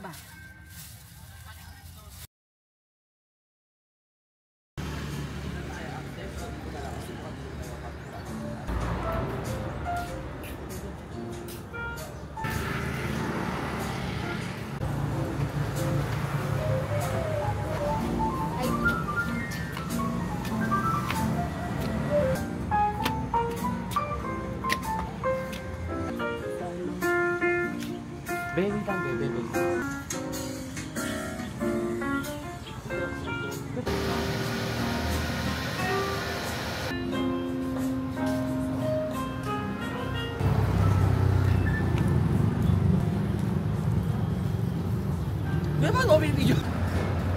ba? Baby lang, baby.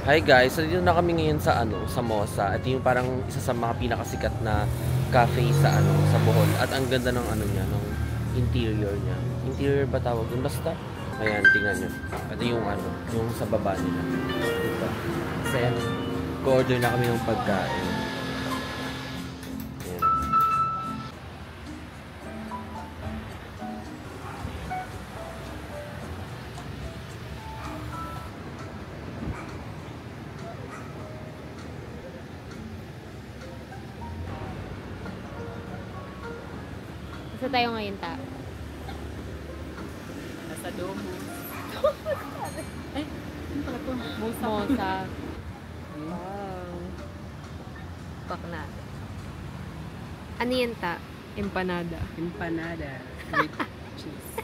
Hi guys, so dito na kami ngayon sa sa Mosa. Ito yung parang isa sa mga pinakasikat na cafe sa sa Bohol. At ang ganda ng niya, ng interior niya. Interior ba tawag dun? Basta. Ayan, tingnan nyo. Ito yung yung sa baba nila. Dito. Kasi go-order na kami ng pagkain. Ayan. Saan tayo ngayon, ta? Nasa Domo. Ay, ano pala ito? Mosa. Mosa. Wow. Bakla. Ano yan, ta? Empanada. Empanada. With cheese.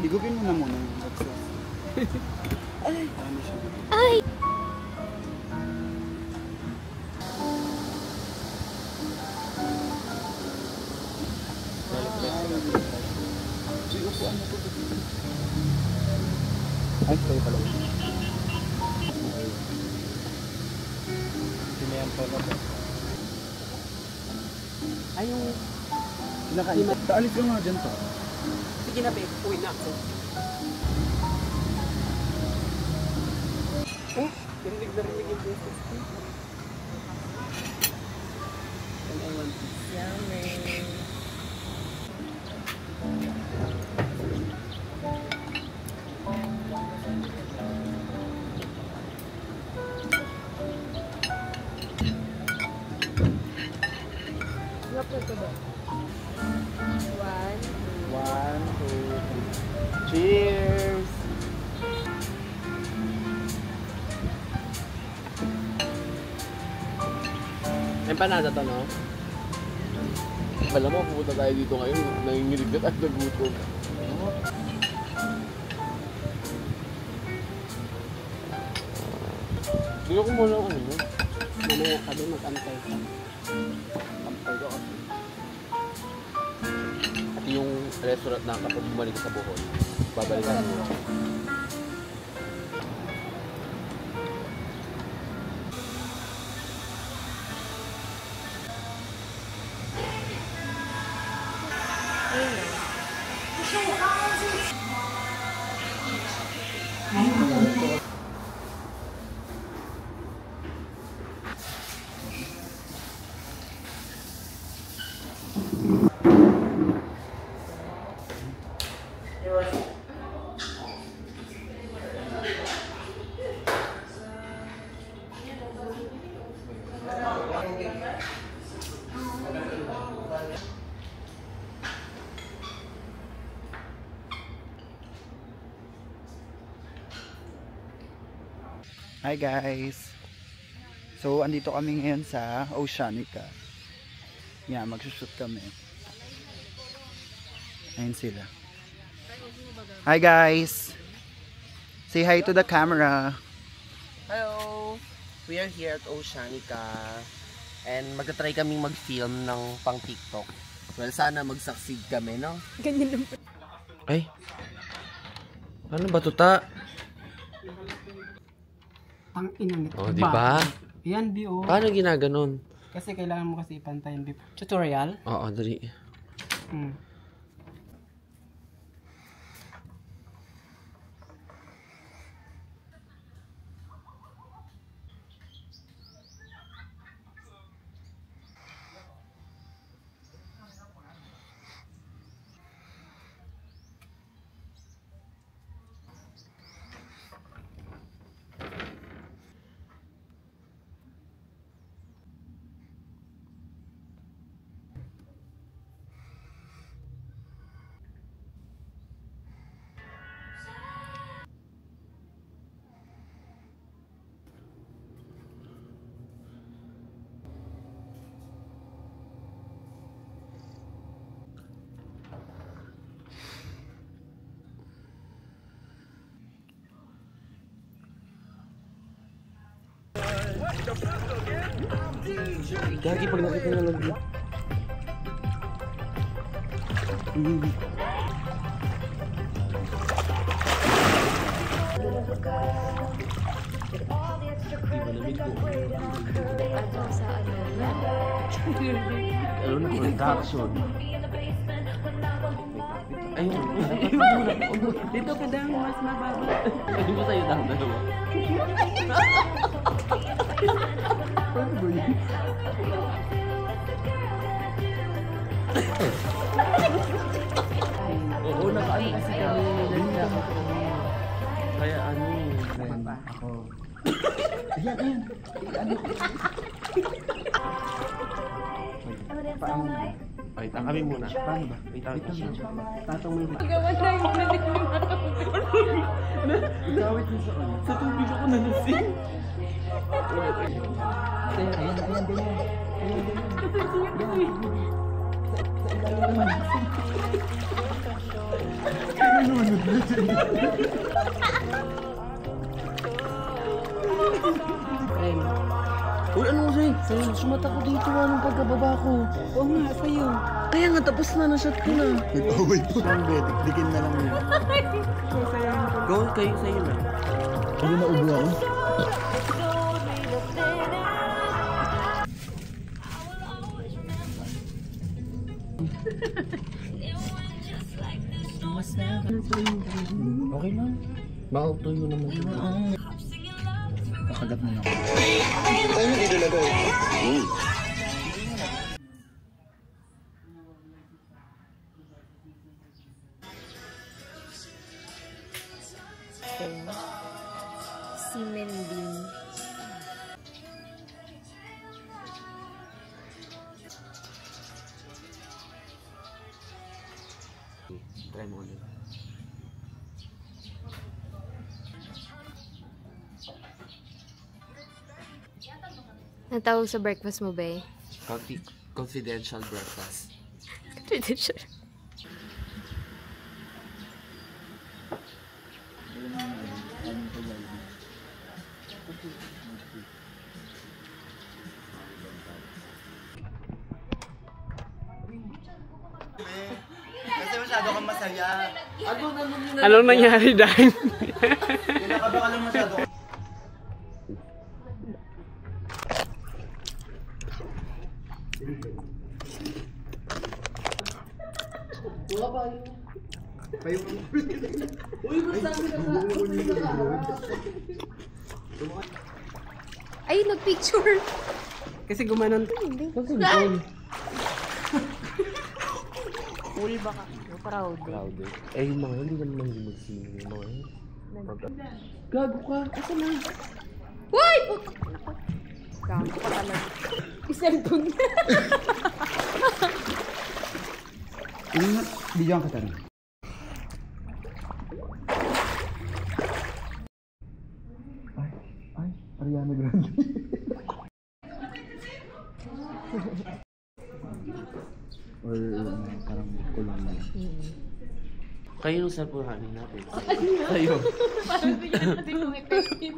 Higupin mo na muna yung hot sauce. Ay! Ay! Ay, kayo pala. Sinayan pala ba? Ay, yung... Kinakain ka. Taalis ka nga dyan to. Sige na, babe. Uwi na ako. Oh, narinig yung business ko. And I want this. Yummy. One, two, three. Cheers! Empanada to, no? Alam mo, pupunta tayo dito ngayon. Nanginginig ka tayo na gutom. Tingnan ko muna ang mo. Mamaya ka doon mag-antay ka. Kampay ko kasi. At yung restaurant na kapag bumalik ka sa Bohol, babalikan mo. Hi guys! So, andito kami ngayon sa Oceanica. Yan, magsushoot kami. Ayun sila. Hi guys! Say hi to the camera. Hello! We are here at Oceanica. And magta-try kaming mag-film ng pang TikTok. Well, sana mag-succeed kami, no? Ganyan lang. Ay! Ano ba ito, ta? Ang inang ito. Oh, di ba? Yan, B.O. Paano ginaganon? Kasi kailangan mo kasi ipantay yung tutorial. Oo, dali. Gagi pag nakita niya lang dito. Ano sa ano? Ano na production? Ayun. Dito ka daw, mas mababa. Hindi mo sa'yo daw dalawa. Oo, nakaano kasi kami. Kaya ano eh. Ako. Ayan, ayan. Ano? Paano ba? Wait, kami muna. Paano ba? Wait, tatong muna. Gawan na yung mga Gawit mo sa ano? Sa tubig ako nalasing. Ayan, ayan, ganyan. Uy, ano mo sa'yo? Sumata ko dito, anong pagkababa ko? Oo nga, sa'yo. Kaya nga, tapos na, na-shot ko na. Nag-away po. Dikin na lang yun. Go, kayo sa'yo na. Hindi na ubo ako. Okay lang. Baka tuyo naman. Pakagat mo na ako. Semen bean. Try mo ulit. Natawag sa breakfast mo ba eh? Confidential breakfast. Tradition. Kasi masyado kang masaya. Anong nangyari, Dan? Kinakaba ka lang masyado. Ay, nag-picture! Kasi gumanon. Cool ba ka? Proud. Crowded. Eh, yung mga hindi naman mag-sino yung mga yun. Gago ka! Asa na? Uy! Gago pa talaga. Iselfon. Bigyan ka tayo. Ay, Ariana Grande. Or parang kulong na. Kayo yung cellphone natin. Kayo. Parang bigyan natin yung effective.